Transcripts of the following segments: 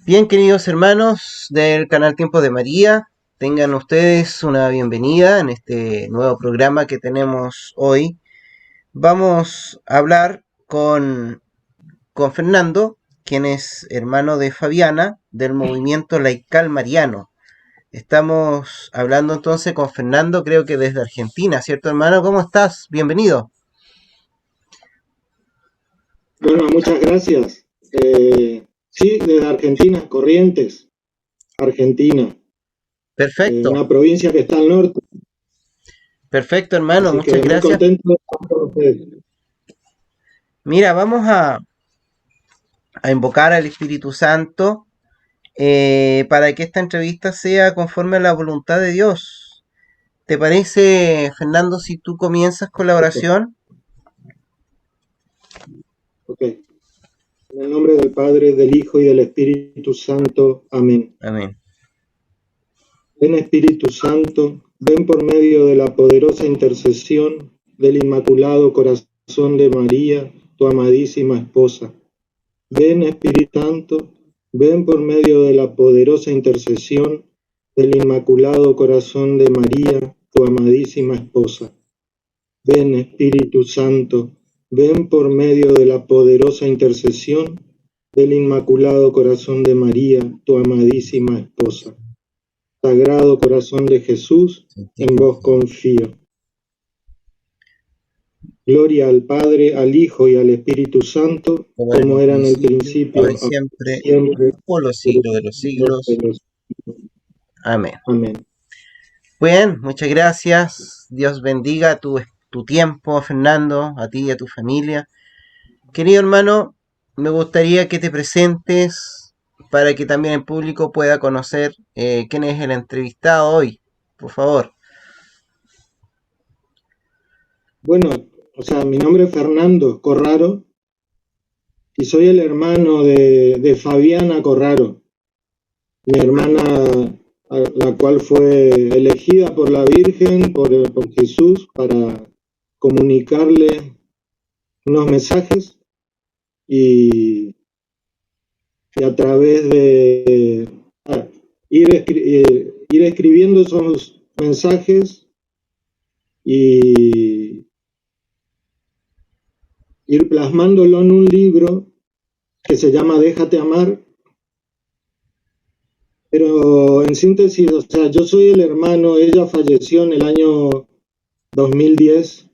Bien, queridos hermanos del canal Tiempo de María, tengan ustedes una bienvenida en este nuevo programa que tenemos hoy. Vamos a hablar con Fernando, quien es hermano de Fabiana, del movimiento laical mariano. Estamos hablando entonces con Fernando, creo que desde Argentina, ¿cierto, hermano? ¿Cómo estás? Bienvenido. Bueno, muchas gracias. Sí, desde Argentina, Corrientes, Argentina, Perfecto, una provincia que está al norte, perfecto, hermano, así muchas que muy gracias. contento de estar con ustedes. Mira, vamos a invocar al Espíritu Santo para que esta entrevista sea conforme a la voluntad de Dios. ¿Te parece, Fernando, si tú comienzas con la Perfecto. oración? Ok. En el nombre del Padre, del Hijo y del Espíritu Santo. Amén. Amén. Ven Espíritu Santo, ven por medio de la poderosa intercesión del Inmaculado Corazón de María, tu amadísima esposa. Ven Espíritu Santo, ven por medio de la poderosa intercesión del Inmaculado Corazón de María, tu amadísima esposa. Ven Espíritu Santo, ven por medio de la poderosa intercesión del Inmaculado Corazón de María, tu amadísima esposa. Sagrado Corazón de Jesús, en vos confío. Gloria al Padre, al Hijo y al Espíritu Santo, Como era en como un era en el principio, ahora principio, y ahora y siempre, siempre, por los por los siglos de los siglos de siglos. los Amén. Amén. Bien, muchas gracias. Dios bendiga tu tiempo, Fernando, a ti y a tu familia. Querido hermano, me gustaría que te presentes para que también el público pueda conocer quién es el entrevistado hoy. Por favor. Bueno, mi nombre es Fernando Corraro y soy el hermano de Fabiana Corraro, mi hermana, la cual fue elegida por la Virgen, por Jesús, para comunicarle unos mensajes y a través de ir escribiendo esos mensajes y ir plasmándolo en un libro que se llama Déjate amar, pero en síntesis, yo soy el hermano, ella falleció en el año 2010,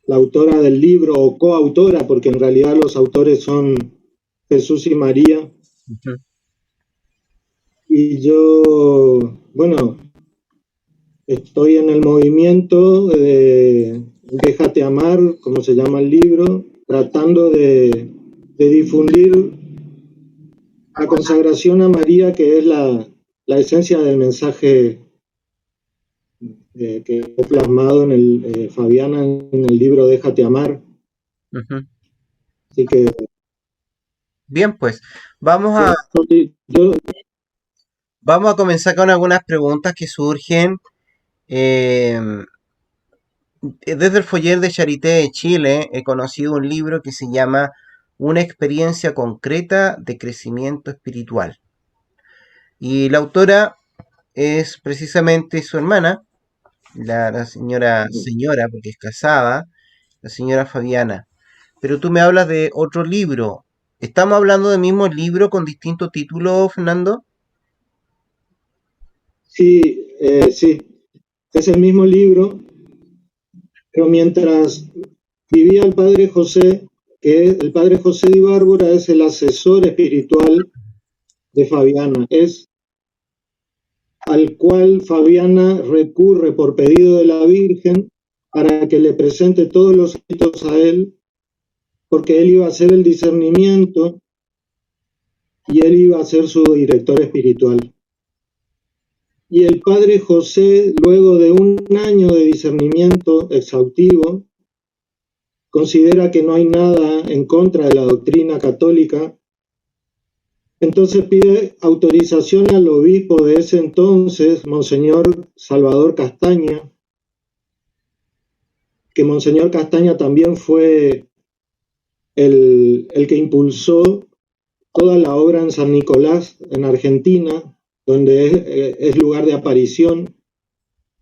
la autora del libro, o coautora, porque en realidad los autores son Jesús y María, Ujú. y yo, bueno, estoy en el movimiento de Déjate amar, como se llama el libro, tratando de difundir la consagración a María, que es la esencia del mensaje que he plasmado en el Fabiana en el libro Déjate amar. Ujú. Así que Bien, pues vamos a, yo vamos a comenzar con algunas preguntas que surgen eh, desde el Foyer de Charité de Chile. He conocido un libro que se llama Una experiencia concreta de crecimiento espiritual. Y la autora es precisamente su hermana, la señora, porque es casada, la señora Fabiana. Pero tú me hablas de otro libro. ¿Estamos hablando del mismo libro con distintos títulos, Fernando? sí, es el mismo libro, pero mientras vivía el padre José, el padre José de Ibárbara es el asesor espiritual de Fabiana, es al cual Fabiana recurre por pedido de la Virgen para que le presente todos los ritos a él, porque él iba a hacer el discernimiento y él iba a ser su director espiritual. Y el padre José, luego de un año de discernimiento exhaustivo, considera que no hay nada en contra de la doctrina católica. Entonces pide autorización al obispo de ese entonces, Monseñor Salvador Castaña, que Monseñor Castaña también fue el que impulsó toda la obra en San Nicolás, en Argentina, donde es lugar de aparición.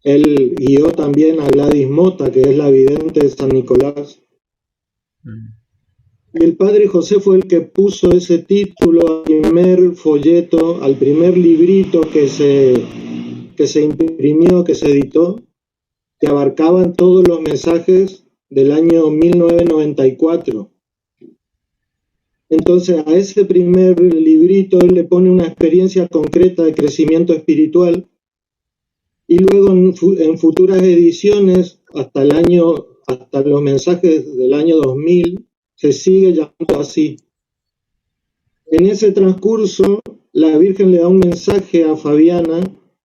Él guió también a Gladys Mota, que es la vidente de San Nicolás. Mm. Y el padre José fue el que puso ese título al primer folleto, al primer librito que se imprimió, que se editó, que abarcaban todos los mensajes del año 1994. Entonces a ese primer librito él le pone una experiencia concreta de crecimiento espiritual y luego en futuras ediciones hasta los mensajes del año 2000 se sigue llamando así. En ese transcurso la Virgen le da un mensaje a Fabiana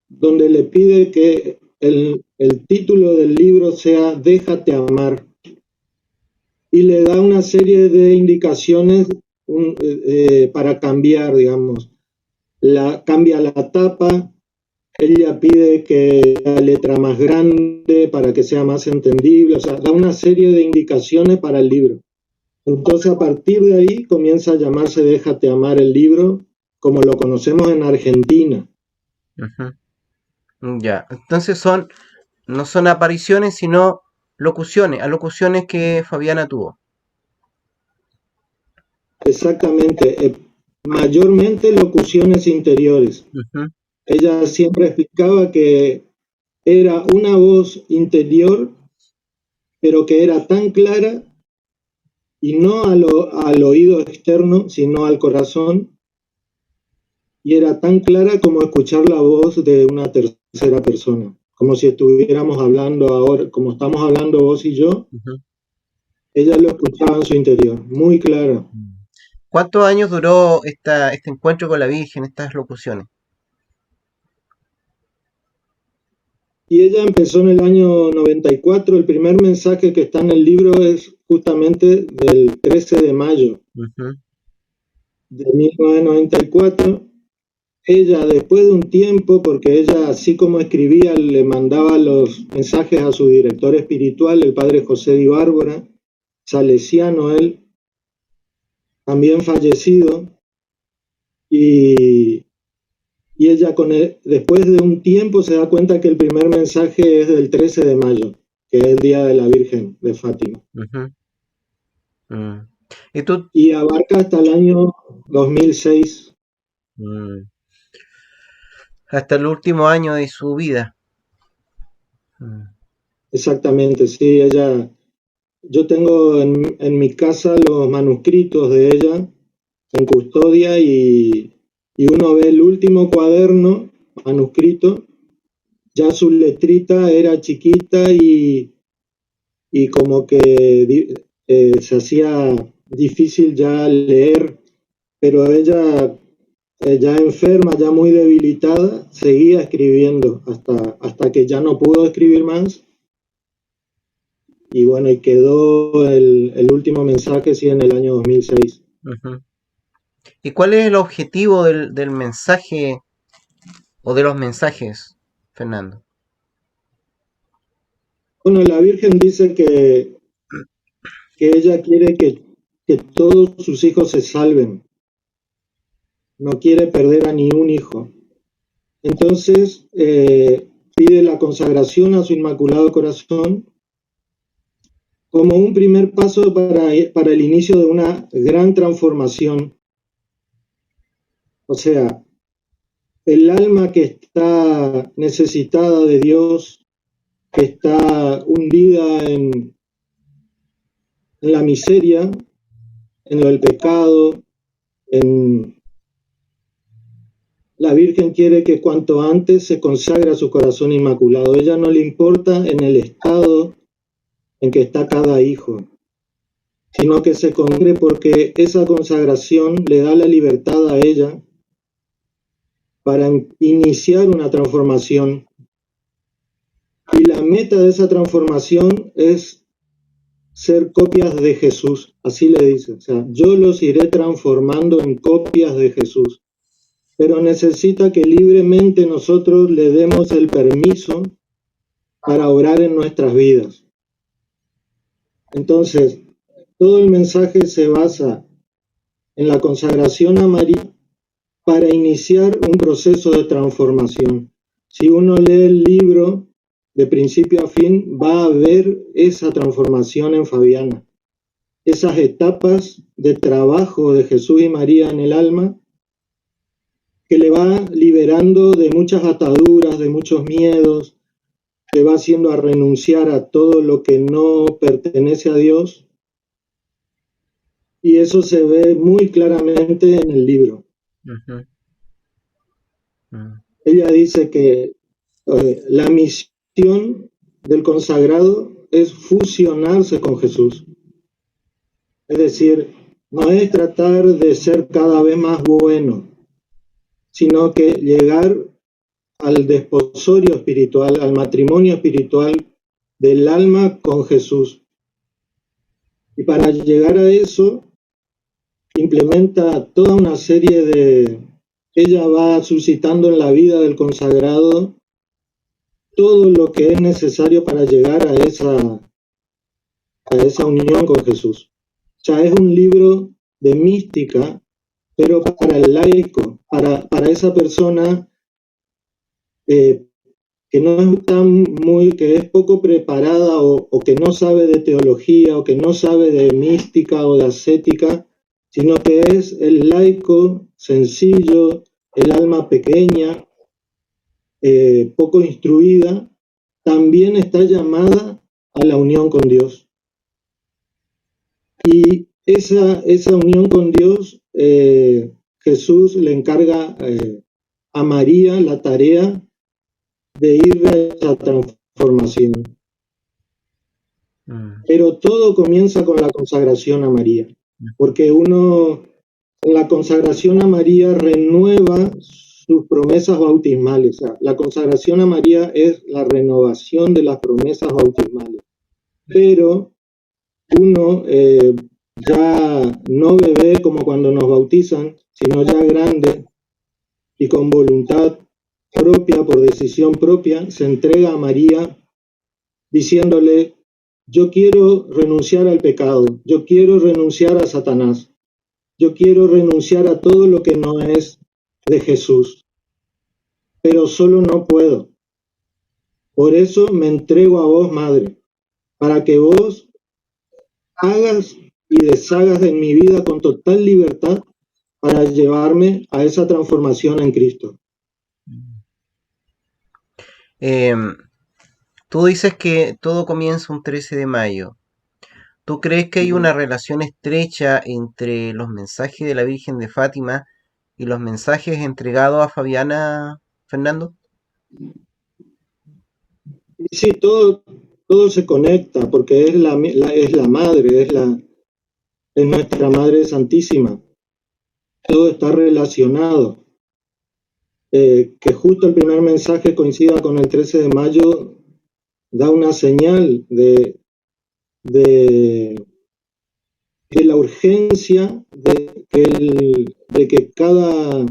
donde le pide que el título del libro sea Déjate amar y le da una serie de indicaciones para cambiar, digamos. Cambia la tapa, ella pide que la letra más grande para que sea más entendible, o sea, da una serie de indicaciones para el libro. Entonces a partir de ahí comienza a llamarse Déjate amar el libro, como lo conocemos en Argentina. Ujú. Ya, entonces no son apariciones, sino locuciones, alocuciones que Fabiana tuvo. Exactamente, mayormente locuciones interiores. Ujú. Ella siempre explicaba que era una voz interior, pero que era tan clara y no al oído externo, sino al corazón, y era tan clara como escuchar la voz de una tercera persona, como si estuviéramos hablando ahora, como estamos hablando vos y yo, Ujú. ella lo escuchaba en su interior, muy clara. ¿Cuántos años duró este encuentro con la Virgen, estas locuciones? Y ella empezó en el año 94, el primer mensaje que está en el libro es justamente del 13 de mayo Ujú. de 1994. Ella, después de un tiempo, porque ella, así como escribía, le mandaba los mensajes a su director espiritual, el padre José de Ibárbora, salesiano él, también fallecido, y, y ella después de un tiempo se da cuenta que el primer mensaje es del 13 de mayo, que es el Día de la Virgen de Fátima, Ujú. Mm. ¿Y tú? y abarca hasta el año 2006. Mm. Hasta el último año de su vida. Mm. Exactamente, sí, ella, yo tengo en mi casa los manuscritos de ella en custodia y uno ve el último cuaderno manuscrito, ya su letrita era chiquita y como que se hacía difícil ya leer, pero ella ya enferma, ya muy debilitada, seguía escribiendo hasta que ya no pudo escribir más. Y bueno, y quedó el último mensaje, sí, en el año 2006. Ujú. ¿Y cuál es el objetivo del mensaje o de los mensajes, Fernando? Bueno, la Virgen dice que ella quiere que todos sus hijos se salven, no quiere perder a ni un hijo. Entonces, pide la consagración a su Inmaculado Corazón como un primer paso para el inicio de una gran transformación. O sea, el alma que está necesitada de Dios, que está hundida en la miseria, en lo del pecado, en la Virgen quiere que cuanto antes se consagre a su corazón inmaculado. A ella no le importa en el estado en que está cada hijo, sino que se consagre porque esa consagración le da la libertad a ella para iniciar una transformación. Y la meta de esa transformación es ser copias de Jesús, así le dice. O sea, yo los iré transformando en copias de Jesús, pero necesita que libremente nosotros le demos el permiso para orar en nuestras vidas. Entonces, todo el mensaje se basa en la consagración a María para iniciar un proceso de transformación. Si uno lee el libro de principio a fin, va a ver esa transformación en Fabiana, esas etapas de trabajo de Jesús y María en el alma que le va liberando de muchas ataduras, de muchos miedos, le va haciendo a renunciar a todo lo que no pertenece a Dios, y eso se ve muy claramente en el libro. Ujú. Ella dice que la misión del consagrado es fusionarse con Jesús. Es decir, no es tratar de ser cada vez más bueno, sino que llegar al desposorio espiritual, al matrimonio espiritual del alma con Jesús. Y para llegar a eso, implementa toda una serie de... Ella va suscitando en la vida del consagrado todo lo que es necesario para llegar a esa unión con Jesús. O sea, es un libro de mística, pero para el laico, para esa persona que no está que es poco preparada o que no sabe de teología o que no sabe de mística o de ascética, sino que es el laico sencillo, el alma pequeña, poco instruida, también está llamada a la unión con Dios. Y esa unión con Dios, Jesús le encarga a María la tarea de ir a esa transformación. Pero todo comienza con la consagración a María, porque uno en la consagración a María renueva sus promesas bautismales. O sea, la consagración a María es la renovación de las promesas bautismales. Pero uno ya no bebé como cuando nos bautizan, sino ya grande y con voluntad propia, por decisión propia, se entrega a María diciéndole: yo quiero renunciar al pecado, yo quiero renunciar a Satanás, yo quiero renunciar a todo lo que no es de Jesús, pero solo no puedo. Por eso me entrego a vos, Madre, para que vos hagas y deshagas en mi vida con total libertad para llevarme a esa transformación en Cristo. Tú dices que todo comienza un 13 de mayo. ¿Tú crees que hay una relación estrecha entre los mensajes de la Virgen de Fátima y los mensajes entregados a Fabiana, Fernando? Sí, todo se conecta porque es la madre, es nuestra Madre Santísima. Todo está relacionado. Que justo el primer mensaje coincida con el 13 de mayo da una señal de la urgencia de que cada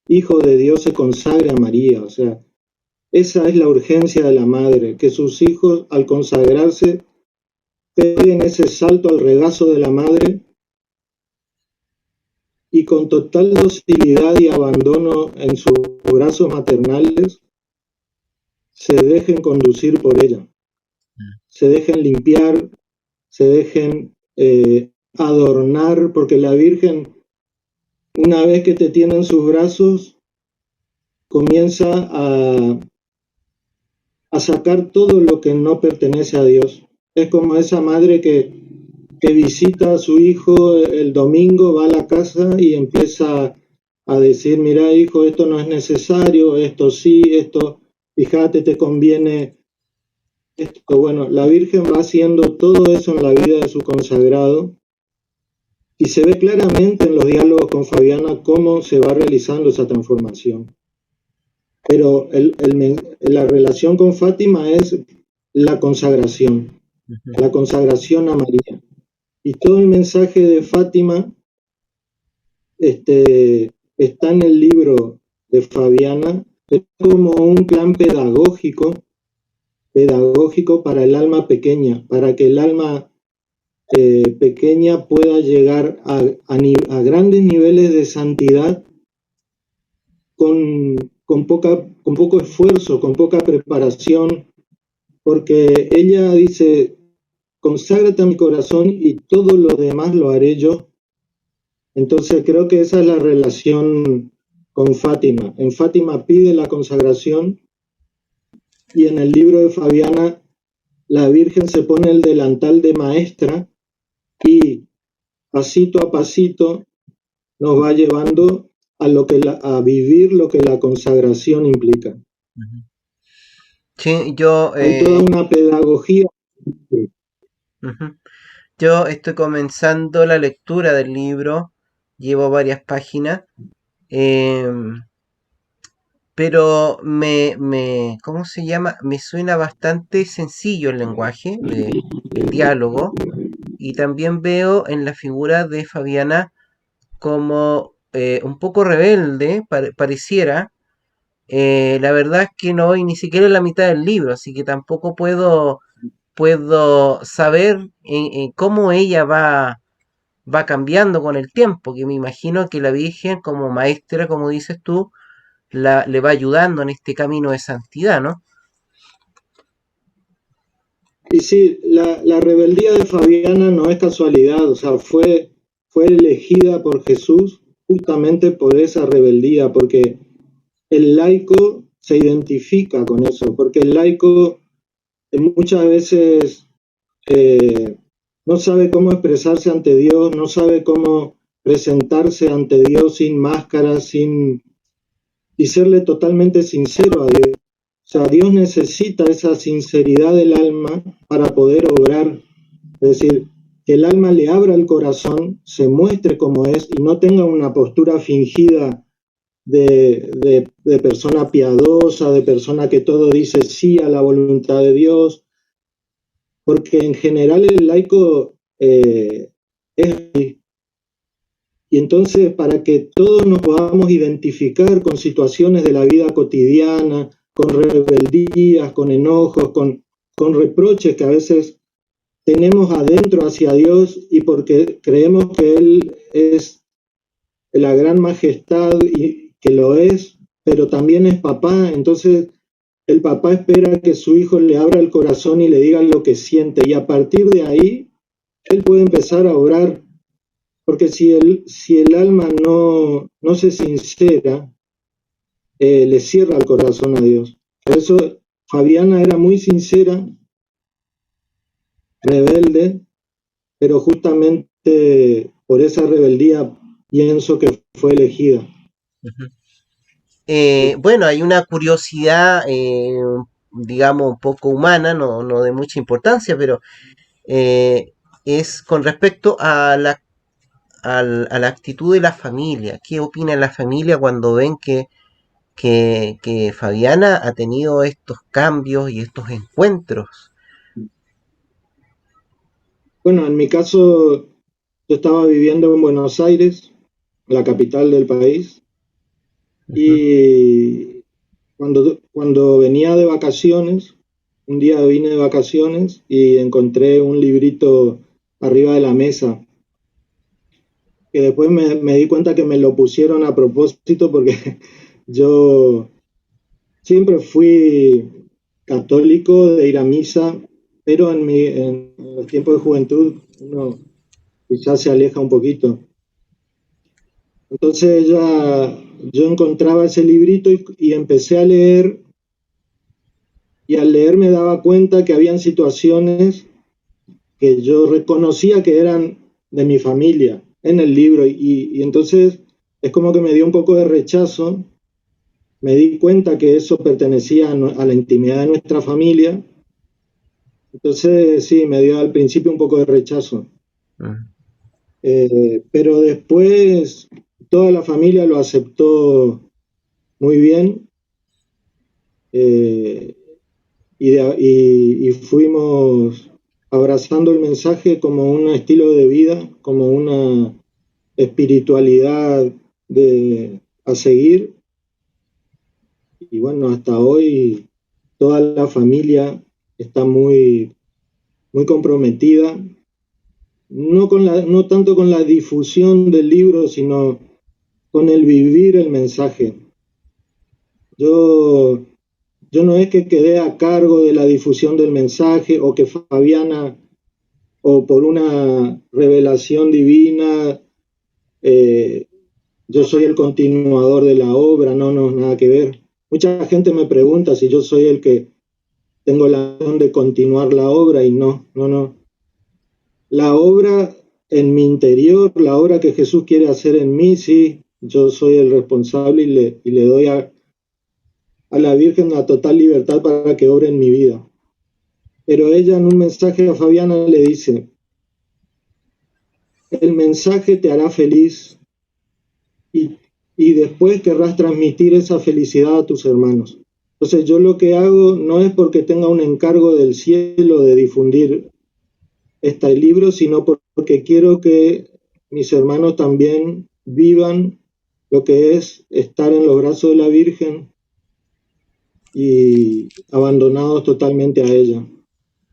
hijo de Dios se consagre a María. O sea, esa es la urgencia de la madre, que sus hijos al consagrarse peguen ese salto al regazo de la madre y con total docilidad y abandono en sus brazos maternales se dejen conducir por ella, se dejen limpiar, se dejen adornar, porque la Virgen, una vez que te tiene en sus brazos, comienza a sacar todo lo que no pertenece a Dios. Es como esa madre que visita a su hijo el domingo, va a la casa y empieza a decir: mira, hijo, esto no es necesario, esto sí, esto, fíjate, te conviene esto. Bueno, la Virgen va haciendo todo eso en la vida de su consagrado y se ve claramente en los diálogos con Fabiana cómo se va realizando esa transformación. Pero la relación con Fátima es la consagración a María. Y todo el mensaje de Fátima está en el libro de Fabiana, es como un plan pedagógico para el alma pequeña, para que el alma pequeña pueda llegar a grandes niveles de santidad con poco esfuerzo, con poca preparación, porque ella dice, conságrate a mi corazón y todo lo demás lo haré yo. Entonces creo que esa es la relación con Fátima. En Fátima pide la consagración y en el libro de Fabiana la Virgen se pone el delantal de maestra y pasito a pasito nos va llevando a vivir lo que la consagración implica. Ujú. Sí, yo, Hay toda una pedagogía. ujú. Yo estoy comenzando la lectura del libro, llevo varias páginas, em, pero ¿cómo se llama? Me suena bastante sencillo el lenguaje, el diálogo, y también veo en la figura de Fabiana como un poco rebelde, pareciera. La verdad es que no voy ni siquiera en la mitad del libro, así que tampoco puedo saber en cómo ella va cambiando con el tiempo, que me imagino que la Virgen como maestra, como dices tú, le va ayudando en este camino de santidad, ¿no? Y sí, la rebeldía de Fabiana no es casualidad, o sea, fue elegida por Jesús justamente por esa rebeldía, porque el laico se identifica con eso, porque el laico muchas veces eh, no sabe cómo expresarse ante Dios, no sabe cómo presentarse ante Dios sin máscara, y serle totalmente sincero a Dios. O sea, Dios necesita esa sinceridad del alma para poder obrar. Es decir, que el alma le abra el corazón, se muestre como es y no tenga una postura fingida de persona piadosa, de persona que todo dice sí a la voluntad de Dios, porque en general el laico es. Y entonces, para que todos nos podamos identificar con situaciones de la vida cotidiana, con rebeldías, con enojos, con reproches que a veces tenemos adentro hacia Dios y porque creemos que Él es la gran majestad y que lo es, pero también es papá, entonces el papá espera que su hijo le abra el corazón y le diga lo que siente y a partir de ahí Él puede empezar a obrar. Porque si el alma no se sincera, le cierra el corazón a Dios. Por eso Fabiana era muy sincera, rebelde, pero justamente por esa rebeldía pienso que fue elegida. Ujú. Bueno, hay una curiosidad, digamos, un poco humana, no de mucha importancia, pero eh, es con respecto a la actitud de la familia. ¿Qué opina la familia cuando ven que Fabiana ha tenido estos cambios y estos encuentros? Bueno, en mi caso, yo estaba viviendo en Buenos Aires, la capital del país, Ujú. y cuando venía de vacaciones, un día vine de vacaciones y encontré un librito arriba de la mesa, que después me di cuenta que me lo pusieron a propósito porque yo siempre fui católico de ir a misa, pero en los tiempos de juventud uno quizás se aleja un poquito. Entonces yo encontraba ese librito y empecé a leer y al leer me daba cuenta que habían situaciones que yo reconocía que eran de mi familia en el libro y entonces es como que me dio un poco de rechazo, me di cuenta que eso pertenecía a la intimidad de nuestra familia, entonces sí, me dio al principio un poco de rechazo, Mm. pero después toda la familia lo aceptó muy bien eh, y fuimos abrazando el mensaje como un estilo de vida, como una espiritualidad a seguir. Y bueno, hasta hoy toda la familia está muy comprometida no tanto con la difusión del libro, sino con el vivir el mensaje. Yo, yo no es que quedé a cargo de la difusión del mensaje o que Fabiana o por una revelación divina eh, yo soy el continuador de la obra, no, nada que ver. Mucha gente me pregunta si yo soy el que tengo la opción de continuar la obra y no. La obra en mi interior, la obra que Jesús quiere hacer en mí, sí, yo soy el responsable y le doy a la Virgen la total libertad para que obre en mi vida. Pero ella en un mensaje a Fabiana le dice, el mensaje te hará feliz y, y después querrás transmitir esa felicidad a tus hermanos. Entonces yo lo que hago no es porque tenga un encargo del cielo de difundir este libro, sino porque quiero que mis hermanos también vivan lo que es estar en los brazos de la Virgen y abandonados totalmente a ella.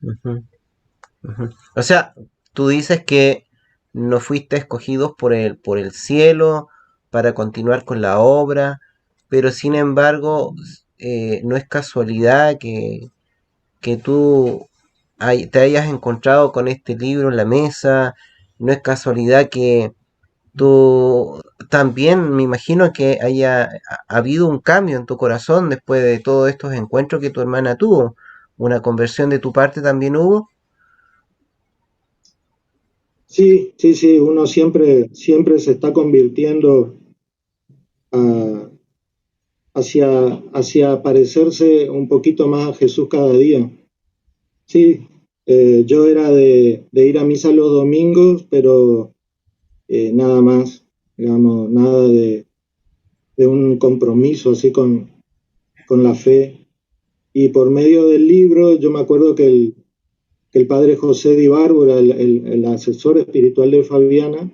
Ujú, ujú. O sea, tú dices que no fuiste escogidos por el cielo para continuar con la obra, pero sin embargo, no es casualidad que tú te hayas encontrado con este libro en la mesa, no es casualidad que tú también me imagino que ha habido un cambio en tu corazón después de todos estos encuentros que tu hermana tuvo. ¿Una conversión de tu parte también hubo? Sí, uno siempre se está convirtiendo a, hacia parecerse un poquito más a Jesús cada día. Sí, yo era de ir a misa los domingos, pero nada más, digamos, nada de un compromiso así con la fe. Y por medio del libro, yo me acuerdo que el padre José Di Bárbara, el asesor espiritual de Fabiana,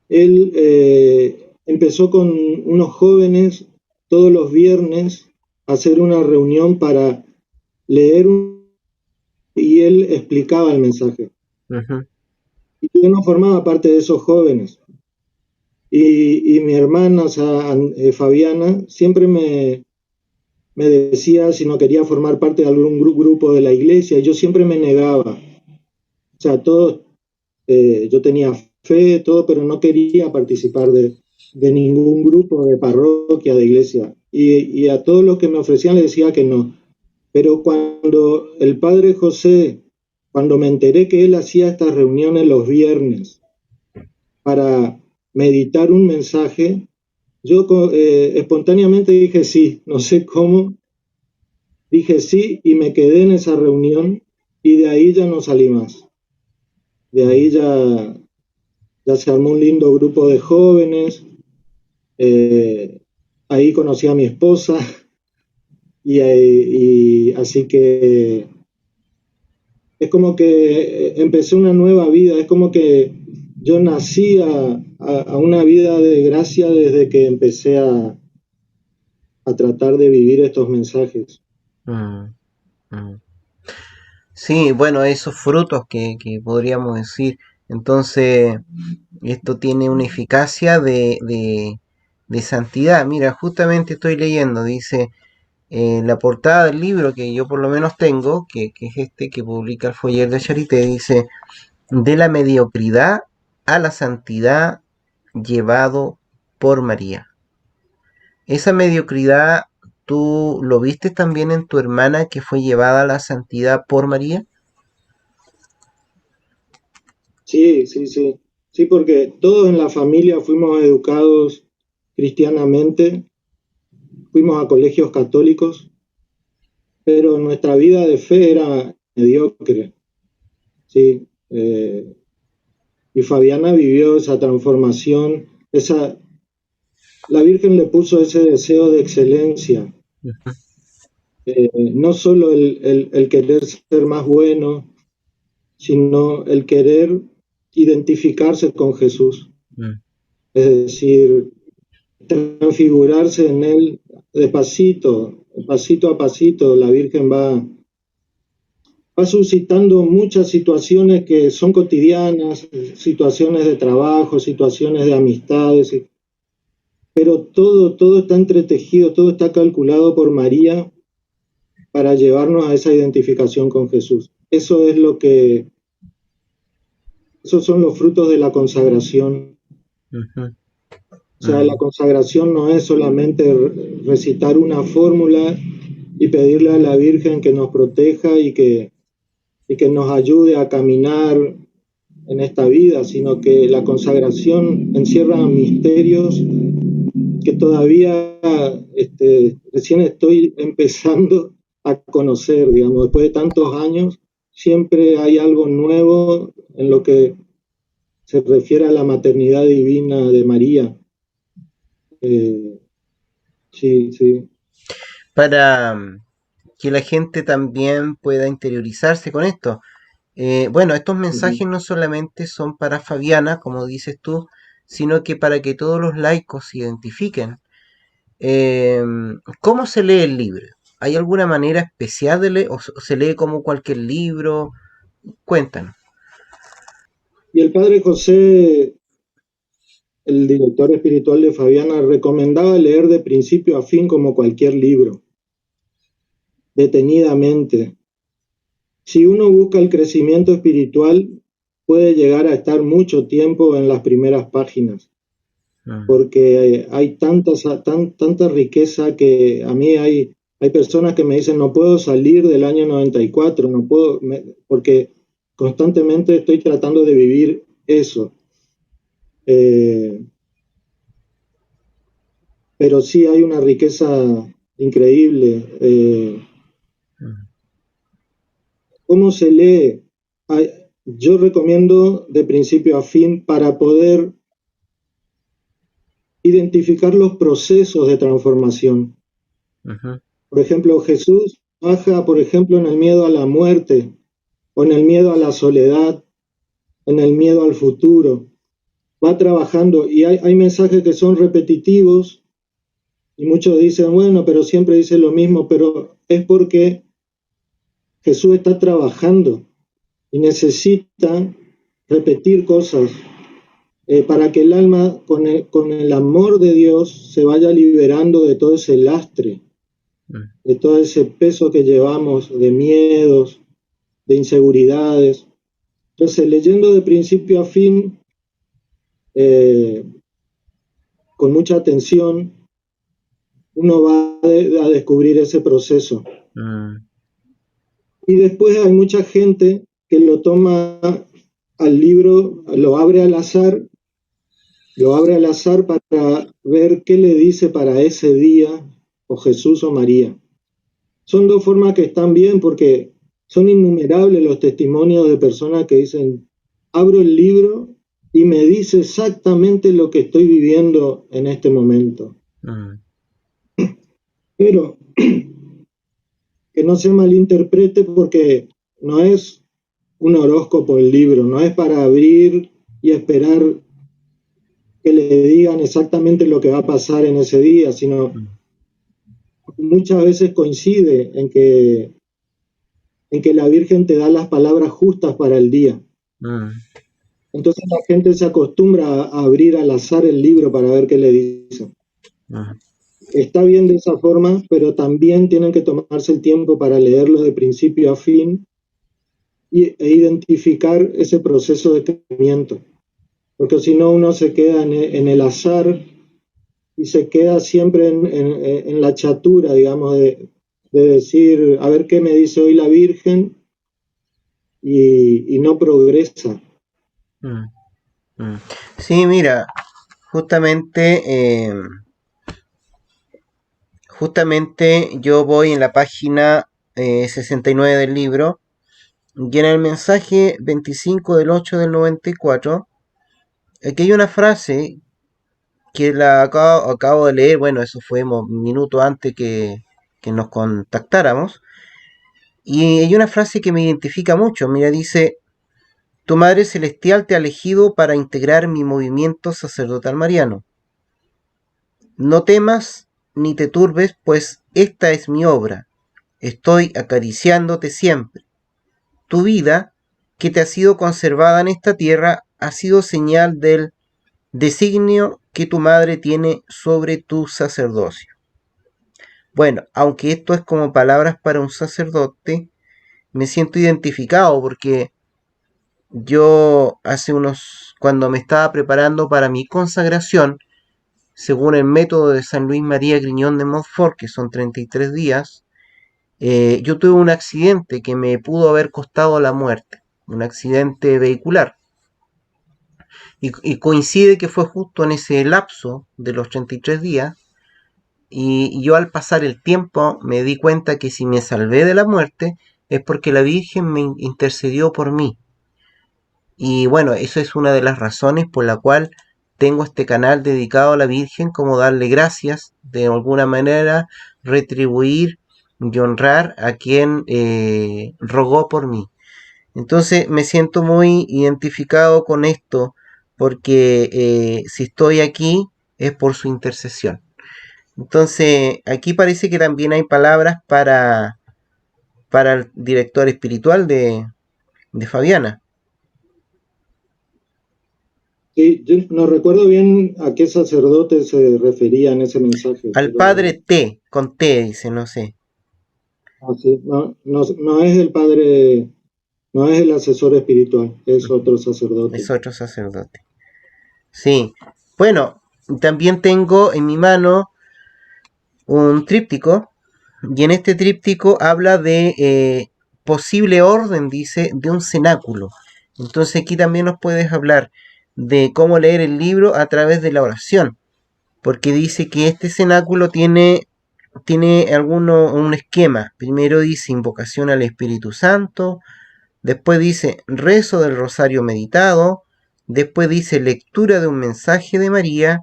él empezó con unos jóvenes todos los viernes a hacer una reunión para leer y él explicaba el mensaje. Ujú, Y yo no formaba parte de esos jóvenes. Y mi hermana, o sea, Fabiana, siempre me decía si no quería formar parte de algún grupo de la iglesia, y yo siempre me negaba. O sea, todo, yo tenía fe, todo, pero no quería participar de ningún grupo, de parroquia, de iglesia. Y a todos los que me ofrecían les decía que no. Pero cuando el padre José, cuando me enteré que él hacía estas reuniones los viernes para meditar un mensaje, yo espontáneamente dije sí, no sé cómo, dije sí y me quedé en esa reunión y de ahí ya no salí más. De ahí ya se armó un lindo grupo de jóvenes, eh, ahí conocí a mi esposa y así que es como que empecé una nueva vida, es como que yo nací a una vida de gracia desde que empecé a tratar de vivir estos mensajes. mm, mm. Sí, bueno, esos frutos que podríamos decir. Entonces, esto tiene una eficacia de santidad. Mira, justamente estoy leyendo, dice, la portada del libro que yo por lo menos tengo, que es este que publica el Foyer de Charité, dice, de la mediocridad a la santidad llevado por María. Esa mediocridad, ¿tú lo viste también en tu hermana que fue llevada a la santidad por María? Sí. Sí, porque todos en la familia fuimos educados cristianamente, fuimos a colegios católicos, pero nuestra vida de fe era mediocre, ¿sí? Y Fabiana vivió esa transformación, la Virgen le puso ese deseo de excelencia, no solo el querer ser más bueno, sino el querer identificarse con Jesús, Mm, es decir, transfigurarse en él de pasito, pasito a pasito, la Virgen va va suscitando muchas situaciones que son cotidianas, situaciones de trabajo, situaciones de amistades, pero todo está entretejido, todo está calculado por María para llevarnos a esa identificación con Jesús. Eso es lo que, esos son los frutos de la consagración. Ujú. O sea, la consagración no es solamente recitar una fórmula y pedirle a la Virgen que nos proteja y que nos ayude a caminar en esta vida, sino que la consagración encierra misterios que todavía recién estoy empezando a conocer, digamos, después de tantos años, siempre hay algo nuevo en lo que se refiere a la maternidad divina de María. Sí, sí. Para que la gente también pueda interiorizarse con esto. Bueno, estos mensajes no solamente son para Fabiana, como dices tú, sino que para que todos los laicos se identifiquen. Eh, ¿Cómo se lee el libro? ¿Hay alguna manera especial de leer o se lee como cualquier libro? Cuéntanos. Y el padre José, el director espiritual de Fabiana, recomendaba leer de principio a fin como cualquier libro, detenidamente. Si uno busca el crecimiento espiritual, puede llegar a estar mucho tiempo en las primeras páginas, Mm, porque hay tanta riqueza que a mí hay personas que me dicen no puedo salir del año 94, no puedo, porque constantemente estoy tratando de vivir eso. Eh, pero sí hay una riqueza increíble. mm, ¿Cómo se lee? Ay, yo recomiendo de principio a fin para poder identificar los procesos de transformación. ujú, Por ejemplo, Jesús baja, por ejemplo, en el miedo a la muerte, o en el miedo a la soledad, en el miedo al futuro. Va trabajando y hay mensajes que son repetitivos y muchos dicen, bueno, pero siempre dice lo mismo, pero es porque Jesús está trabajando y necesita repetir cosas para que el alma con el amor de Dios se vaya liberando de todo ese lastre, mm, de todo ese peso que llevamos de miedos, de inseguridades. Entonces, leyendo de principio a fin, eh, con mucha atención, uno va a descubrir ese proceso. mm, Y después hay mucha gente que lo toma al libro, lo abre al azar para ver qué le dice para ese día o Jesús o María. Son dos formas que están bien porque son innumerables los testimonios de personas que dicen, abro el libro y me dice exactamente lo que estoy viviendo en este momento. mm, Pero que no se malinterprete porque no es un horóscopo el libro, no es para abrir y esperar que le digan exactamente lo que va a pasar en ese día, sino mm, muchas veces coincide en que la Virgen te da las palabras justas para el día. mm, Entonces la gente se acostumbra a abrir al azar el libro para ver qué le dicen. mm, Está bien de esa forma, pero también tienen que tomarse el tiempo para leerlo de principio a fin e identificar ese proceso de crecimiento. Porque si no, uno se queda en el azar y se queda siempre en la chatura, digamos, de decir, a ver qué me dice hoy la Virgen y no progresa. mm, mm. Sí, mira, justamente, justamente yo voy en la página 69 del libro y en el mensaje 25 del 8 del 94, aquí hay una frase que acabo de leer, bueno, eso fue un minuto antes que nos contactáramos, y hay una frase que me identifica mucho, mira, dice, tu Madre Celestial te ha elegido para integrar mi movimiento sacerdotal mariano. No temas ni te turbes, pues esta es mi obra. Estoy acariciándote siempre. tu vida que te ha sido conservada en esta tierra ha sido señal del designio que tu madre tiene sobre tu sacerdocio. Bueno, aunque esto es como palabras para un sacerdote, me siento identificado porque yo cuando me estaba preparando para mi consagración, según el método de San Luis María Griñón de Montfort, que son 33 días, yo tuve un accidente que me pudo haber costado la muerte, un accidente vehicular. Y coincide que fue justo en ese lapso de los 33 días, y yo al pasar el tiempo me di cuenta que si me salvé de la muerte es porque la Virgen me intercedió por mí. Y bueno, eso es una de las razones por la cual tengo este canal dedicado a la Virgen, como darle gracias, de alguna manera retribuir y honrar a quien rogó por mí. Entonces me siento muy identificado con esto, porque si estoy aquí es por su intercesión. Entonces aquí parece que también hay palabras para el director espiritual de Fabiana. Sí, yo no recuerdo bien a qué sacerdote se refería en ese mensaje, Al padre pero T, con T dice, no sé, sí, no es el padre, no es el asesor espiritual, es otro es sacerdote. otro sacerdote. Sí, bueno, también tengo en mi mano un tríptico, y en este tríptico habla de posible orden, dice, de un cenáculo. Entonces aquí también nos puedes hablar de cómo leer el libro a través de la oración, porque dice que este cenáculo tiene un esquema. Primero dice invocación al Espíritu Santo, después dice rezo del rosario meditado, después dice lectura de un mensaje de María,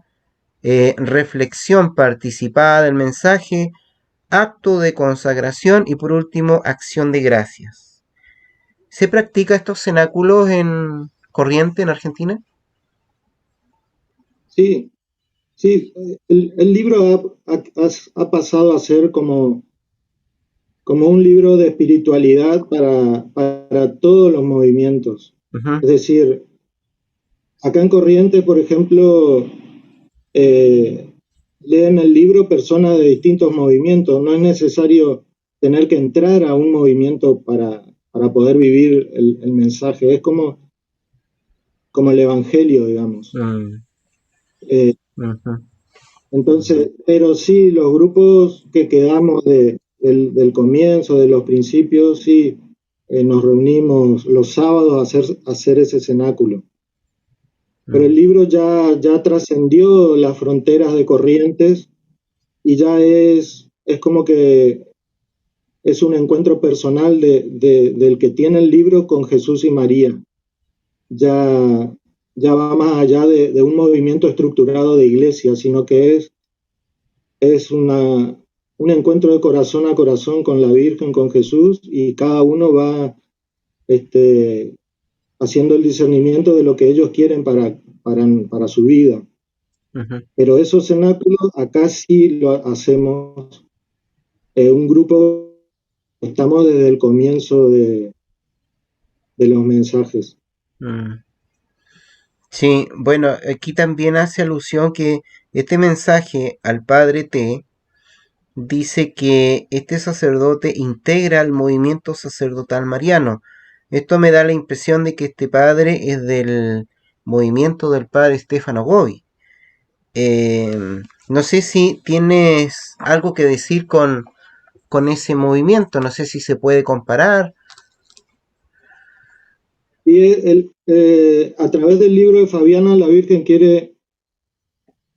reflexión participada del mensaje, acto de consagración y por último acción de gracias. ¿Se practica estos cenáculos en Corriente, en Argentina? Sí, sí, el libro ha pasado a ser como un libro de espiritualidad para todos los movimientos. Uh-huh. Es decir, acá en Corriente, por ejemplo, eh, leen el libro personas de distintos movimientos. No es necesario tener que entrar a un movimiento para poder vivir el mensaje. Es como el Evangelio, digamos. Mm, Eh, uh-huh. entonces, pero sí, los grupos que quedamos del comienzo, de los principios, sí, nos reunimos los sábados a hacer ese cenáculo. Pero el Mm, libro ya trascendió las fronteras de Corrientes y ya es como que es un encuentro personal del que tiene el libro con Jesús y María. Ya, ya va más allá de un movimiento estructurado de iglesia, sino que es un encuentro de corazón a corazón con la Virgen, con Jesús, y cada uno va este, haciendo el discernimiento de lo que ellos quieren para su vida. uh-huh. Pero esos cenáculos acá sí lo hacemos un grupo, estamos desde el comienzo de los mensajes. Mm. Sí, bueno, aquí también hace alusión que este mensaje al Padre T dice que este sacerdote integra el movimiento sacerdotal mariano. Esto me da la impresión de que este padre es del movimiento del padre Stefano Gobi. No sé si tienes algo que decir con ese movimiento, no sé si se puede comparar. Y a través del libro de Fabiana, la Virgen quiere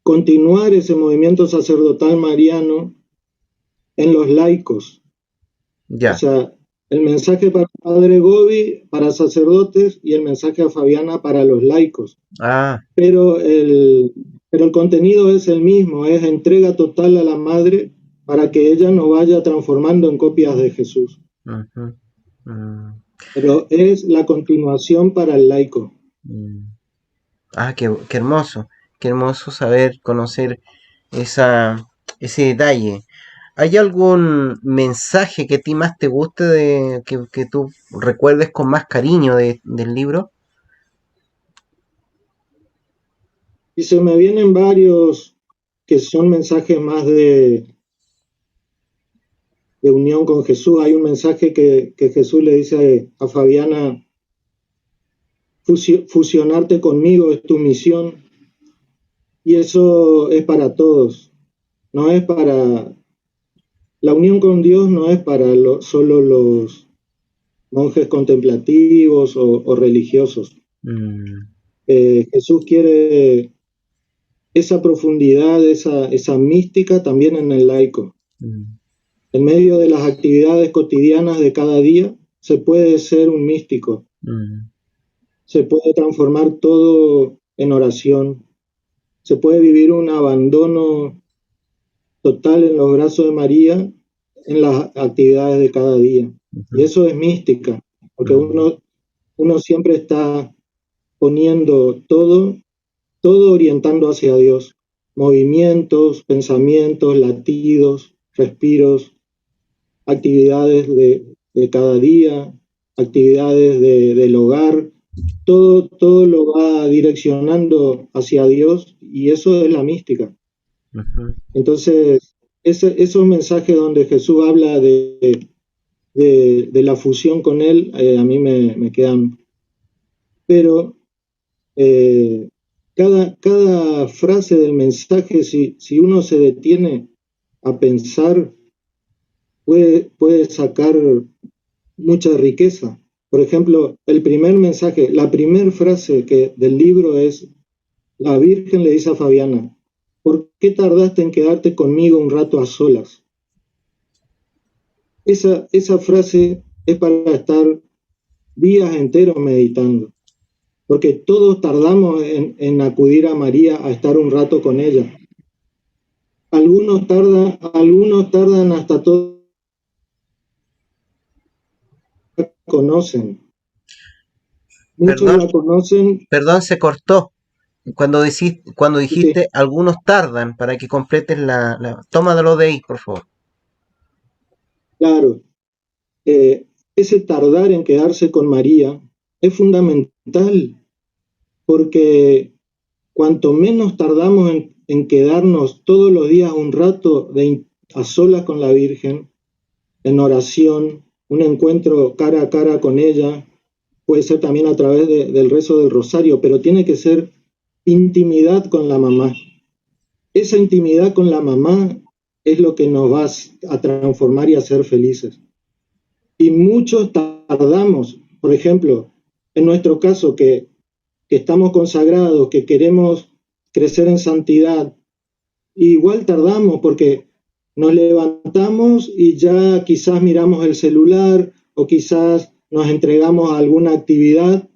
continuar ese movimiento sacerdotal mariano en los laicos. O Ya. sea, el mensaje para Padre Gobi, para sacerdotes, y el mensaje a Fabiana para los laicos. Ah. Pero el contenido es el mismo, es entrega total a la Madre para que ella nos vaya transformando en copias de Jesús. Uh-huh. Mm, Pero es la continuación para el laico. mm. Ah, qué hermoso. Qué hermoso saber, conocer esa, ese detalle. ¿Hay algún mensaje que a ti más te guste, que tú recuerdes con más cariño del libro? Y se me vienen varios que son mensajes más de unión con Jesús. Hay un mensaje que Jesús le dice a Fabiana: fusionarte conmigo es tu misión, y eso es para todos, no es para, la unión con Dios no es para solo los monjes contemplativos o religiosos. Mm, Jesús quiere esa profundidad, esa mística también en el laico. mm, En medio de las actividades cotidianas de cada día se puede ser un místico, mm, se puede transformar todo en oración, se puede vivir un abandono total en los brazos de María en las actividades de cada día. ujú, Y eso es mística, porque mm, uno siempre está poniendo todo orientando hacia Dios. Movimientos, pensamientos, latidos, respiros, actividades de cada día, actividades del hogar, todo lo va direccionando hacia Dios, y eso es la mística. ujú, Entonces, esos mensajes donde Jesús habla de la fusión con Él, a mí me quedan. Pero eh, cada frase del mensaje, si uno se detiene a pensar, puede sacar mucha riqueza. Por ejemplo, el primer mensaje, la primera frase del libro es: la Virgen le dice a Fabiana: ¿por qué tardaste en quedarte conmigo un rato a solas? Esa frase es para estar días enteros meditando, porque todos tardamos en acudir a María a estar un rato con ella. Algunos tardan hasta todos conocen. Muchos Perdón, la conocen, perdón, se cortó. Cuando sí, dijiste algunos tardan para que completes tómalo de ahí, por favor. claro. Ese tardar en quedarse con María es fundamental, porque cuanto menos tardamos en quedarnos todos los días un rato a solas con la Virgen, en oración, un encuentro cara a cara con ella, puede ser también a través del rezo del rosario, pero tiene que ser intimidad con la mamá. Esa intimidad con la mamá es lo que nos va a transformar y a ser felices. Y muchos tardamos, por ejemplo, en nuestro caso, que estamos consagrados, que queremos crecer en santidad, igual tardamos porque nos levantamos y ya quizás miramos el celular o quizás nos entregamos a alguna actividad,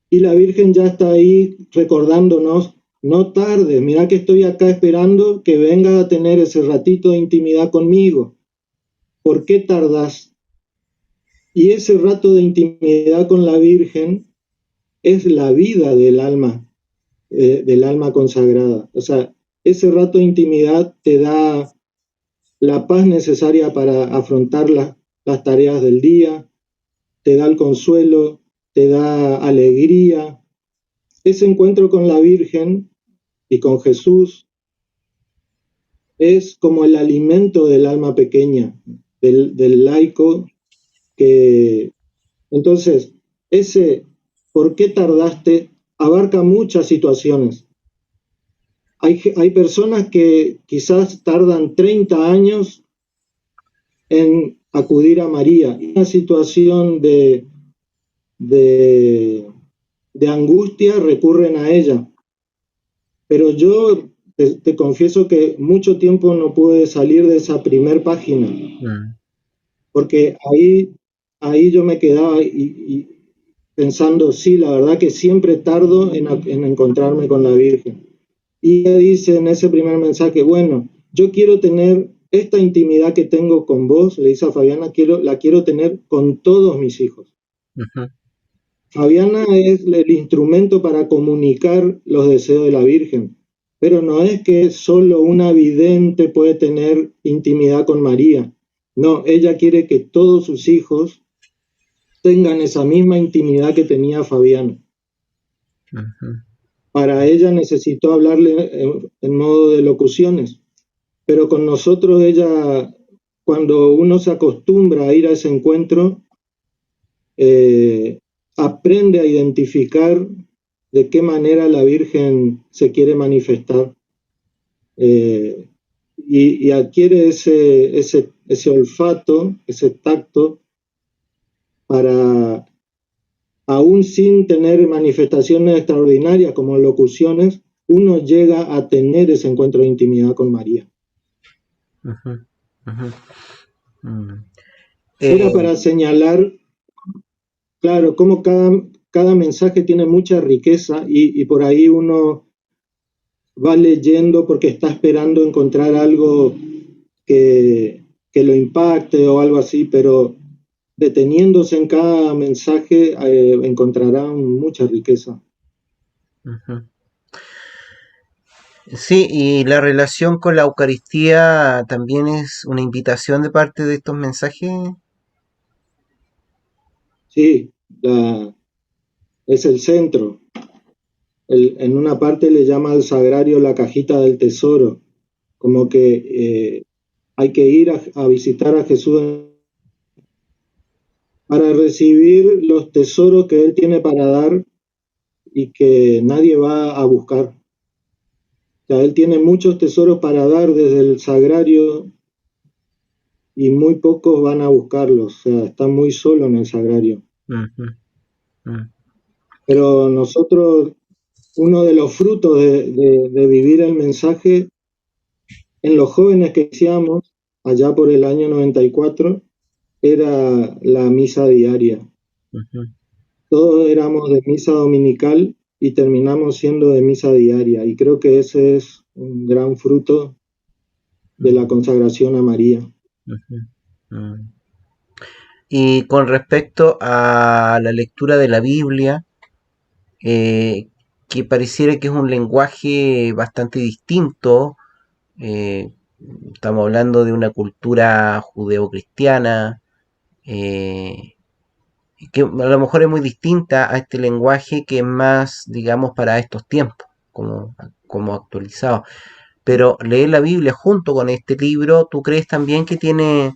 y la Virgen ya está ahí recordándonos: no tardes, mira que estoy acá esperando que vengas a tener ese ratito de intimidad conmigo. ¿Por qué tardas? Y ese rato de intimidad con la Virgen es la vida del alma consagrada. O sea, ese rato de intimidad te da la paz necesaria para afrontar las tareas del día, te da el consuelo, te da alegría. Ese encuentro con la Virgen y con Jesús es como el alimento del alma pequeña, del laico, que entonces ese ¿por qué tardaste? Abarca muchas situaciones. Hay personas que quizás tardan 30 años en acudir a María. En una situación de, de angustia recurren a ella. Pero yo te confieso que mucho tiempo no pude salir de esa primer página, Mm, porque ahí yo me quedaba y pensando: sí, la verdad que siempre tardo en encontrarme con la Virgen. Y ella dice en ese primer mensaje: bueno, yo quiero tener esta intimidad que tengo con vos, le dice a Fabiana, la quiero tener con todos mis hijos. ujú, Fabiana es el instrumento para comunicar los deseos de la Virgen. Pero no es que solo una vidente puede tener intimidad con María. No, ella quiere que todos sus hijos tengan esa misma intimidad que tenía Fabián. Ujú. Para ella necesitó hablarle en modo de locuciones, pero con nosotros ella, cuando uno se acostumbra a ir a ese encuentro, eh, aprende a identificar de qué manera la Virgen se quiere manifestar, eh, y adquiere ese olfato, ese tacto, para, aún sin tener manifestaciones extraordinarias como locuciones, uno llega a tener ese encuentro de intimidad con María. Ujú. Ujú. Mm. Era para señalar, claro, cómo cada mensaje tiene mucha riqueza y por ahí uno va leyendo porque está esperando encontrar algo que lo impacte o algo así, pero deteniéndose en cada mensaje encontrarán mucha riqueza. Ujú. Sí, y la relación con la Eucaristía también es una invitación de parte de estos mensajes. Sí, es el centro. En una parte le llama al sagrario la cajita del tesoro, como que hay que ir a visitar a Jesús para recibir los tesoros que Él tiene para dar y que nadie va a buscar. O sea, Él tiene muchos tesoros para dar desde el sagrario y muy pocos van a buscarlos. O sea, está muy solo en el sagrario. Ujú. Mm. Pero nosotros, uno de los frutos de vivir el mensaje en los jóvenes que hacíamos allá por el año 94 era la misa diaria. Ujú. Todos éramos de misa dominical y terminamos siendo de misa diaria. Y creo que ese es un gran fruto de la Mm. consagración a María. Ujú. Mm. Y con respecto a la lectura de la Biblia, eh, que pareciera que es un lenguaje bastante distinto, eh, estamos hablando de una cultura judeocristiana, eh, que a lo mejor es muy distinta a este lenguaje que es más, digamos, para estos tiempos, como actualizado. Pero leer la Biblia junto con este libro, ¿tú crees también que tiene,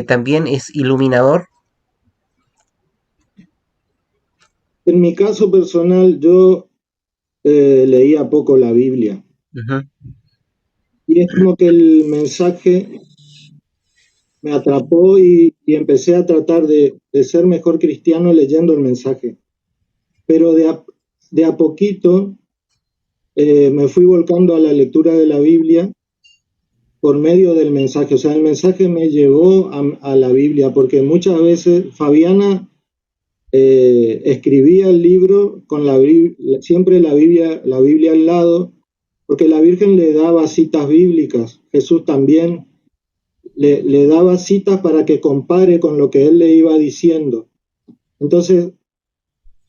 también es iluminador? En mi caso personal, yo leía poco la Biblia Ujú. y es como que el mensaje me atrapó y empecé a tratar de ser mejor cristiano leyendo el mensaje. Pero de a poquito me fui volcando a la lectura de la Biblia por medio del mensaje. O sea, el mensaje me llevó a la Biblia, porque muchas veces Fabiana escribía el libro con siempre la Biblia al lado, porque la Virgen le daba citas bíblicas, Jesús también le daba citas para que compare con lo que él le iba diciendo. Entonces,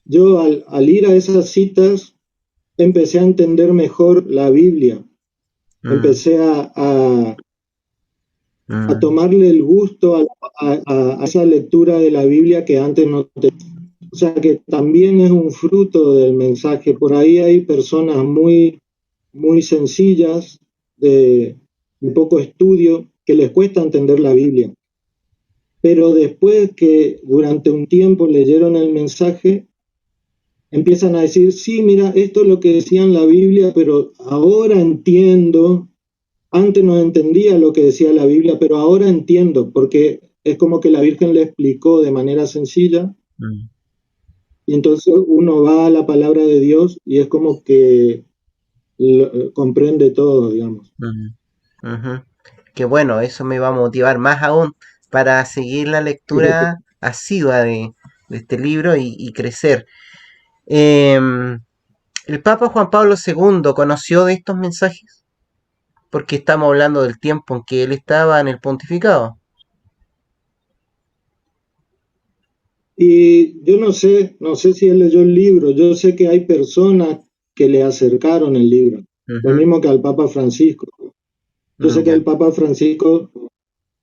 yo al ir a esas citas, empecé a entender mejor la Biblia, Mm. empecé a Mm. tomarle el gusto a esa lectura de la Biblia que antes no tenía. O sea que también es un fruto del mensaje. Por ahí hay personas muy sencillas, de poco estudio, que les cuesta entender la Biblia. Pero después que durante un tiempo leyeron el mensaje, empiezan a decir, sí, mira, esto es lo que decía en la Biblia, pero ahora entiendo. Antes no entendía lo que decía la Biblia, pero ahora entiendo, porque es como que la Virgen le explicó de manera sencilla, Mm. y entonces uno va a la palabra de Dios y es como que comprende todo, digamos. Mm. Ujú. Qué bueno, eso me va a motivar más aún para seguir la lectura asidua de este libro y crecer. Em, ¿El Papa Juan Pablo II conoció de estos mensajes? Porque estamos hablando del tiempo en que él estaba en el pontificado. Y yo no sé si él leyó el libro, yo sé que hay personas que le acercaron el libro. Lo Ujú. mismo que al Papa Francisco. Yo sé que Ya. el Papa Francisco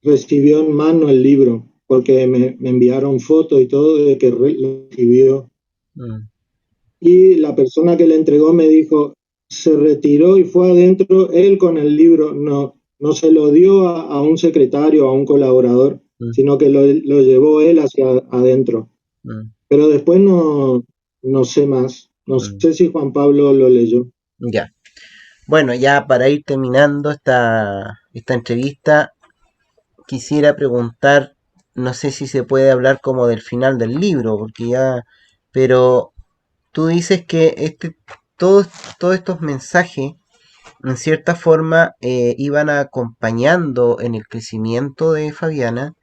recibió en mano el libro, porque me enviaron fotos y todo de que lo recibió. Mm. Y la persona que le entregó me dijo, se retiró y fue adentro él con el libro, no se lo dio a un secretario, a un colaborador, Mm. sino que lo llevó él hacia adentro. Mm. Pero después no sé más, no Mm. sé si Juan Pablo lo leyó. Ya. Bueno, ya para ir terminando esta entrevista, quisiera preguntar, no sé si se puede hablar como del final del libro, porque ya, pero tú dices que todos, todos estos mensajes, en cierta forma, iban acompañando en el crecimiento de Fabiana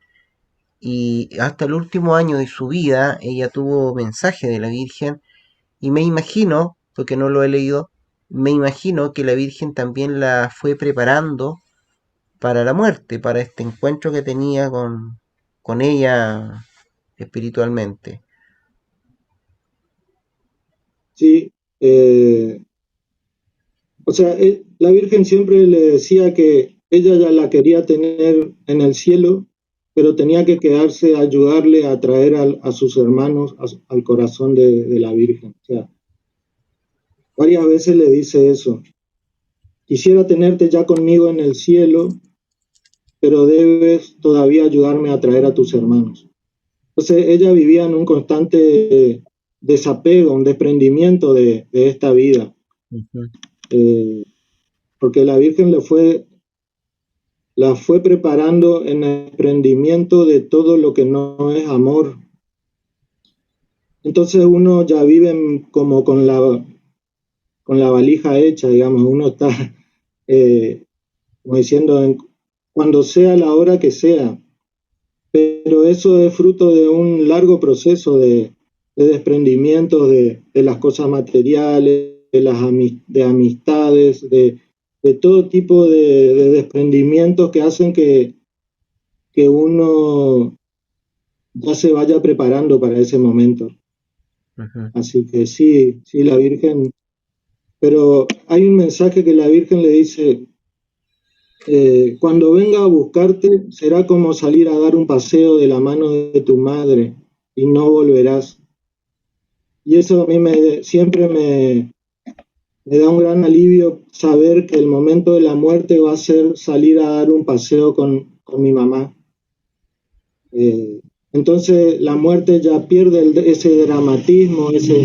y hasta el último año de su vida ella tuvo mensaje de la Virgen y me imagino, porque no lo he leído, me imagino que la Virgen también la fue preparando para la muerte, para este encuentro que tenía con ella espiritualmente. Sí, o sea, la Virgen siempre le decía que ella ya la quería tener en el cielo, pero tenía que quedarse a ayudarle a traer a sus hermanos al corazón de la Virgen. O sea, varias veces le dice eso. Quisiera tenerte ya conmigo en el cielo, pero debes todavía ayudarme a traer a tus hermanos. Entonces ella vivía en un constante desapego, un desprendimiento de esta vida, Ujú. eh, porque la Virgen la fue preparando en el desprendimiento de todo lo que no es amor. Entonces uno ya vive como con la valija hecha, digamos, uno está eh, como diciendo, cuando sea la hora que sea, pero eso es fruto de un largo proceso de desprendimiento de las cosas materiales, de amistades, de todo tipo de desprendimientos que hacen que uno ya se vaya preparando para ese momento. Ujú. Así que sí, sí, la Virgen, pero hay un mensaje que la Virgen le dice, cuando venga a buscarte será como salir a dar un paseo de la mano de tu madre y no volverás. Y eso a mí siempre me da un gran alivio saber que el momento de la muerte va a ser salir a dar un paseo con mi mamá. Eh, entonces la muerte ya pierde ese dramatismo, ese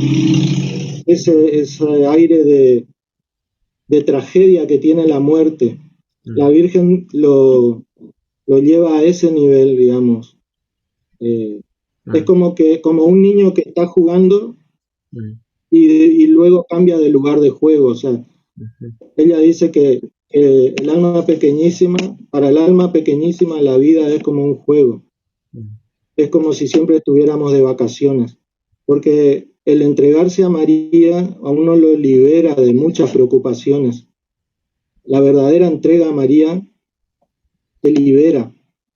aire de tragedia que tiene la muerte. La Mm. Virgen lo lleva a ese nivel, digamos. Eh, es Mm. como que como un niño que está jugando Mm. y luego cambia de lugar de juego. O sea, Ujú. ella dice que el alma pequeñísima, para el alma pequeñísima la vida es como un juego. Mm. Es como si siempre estuviéramos de vacaciones. Porque el entregarse a María a uno lo libera de muchas preocupaciones. La verdadera entrega a María te libera,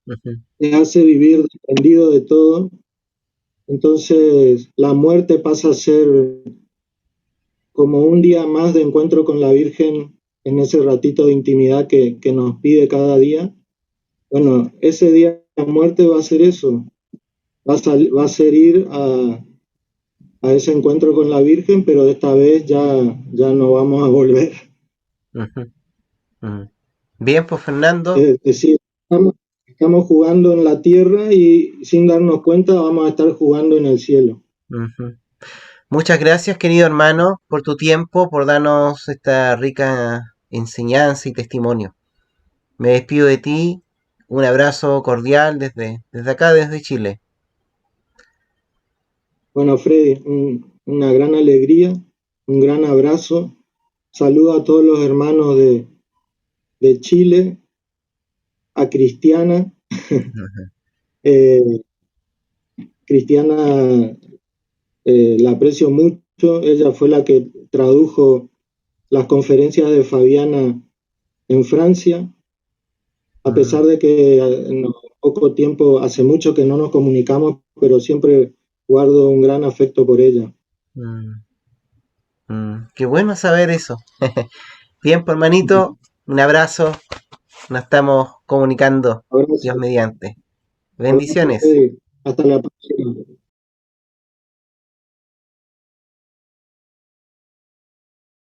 Ujú. te hace vivir dependido de todo. Entonces la muerte pasa a ser como un día más de encuentro con la Virgen en ese ratito de intimidad que nos pide cada día. Bueno, ese día de la muerte va a ser eso, va a ser ir a ese encuentro con la Virgen, pero esta vez ya no vamos a volver. Ujú. Ujú. Bien, pues Fernando, Es decir, estamos jugando en la tierra y sin darnos cuenta vamos a estar jugando en el cielo. ujú, muchas gracias, querido hermano, por tu tiempo, por darnos esta rica enseñanza y testimonio. Me despido de ti. Un abrazo cordial desde acá, desde Chile. Bueno, Freddy, una gran alegría, un gran abrazo. Saludo a todos los hermanos de Chile, a Cristiana. Ujú. Eh, Cristiana la aprecio mucho, ella fue la que tradujo las conferencias de Fabiana en Francia, a Mm. pesar de que en poco tiempo, hace mucho que no nos comunicamos, pero siempre guardo un gran afecto por ella. Mm. Qué bueno saber eso. Bien, pues hermanito, un abrazo. Nos estamos comunicando. Dios Abrazo, mediante. abrazo, Bendiciones. Fede. Hasta la próxima.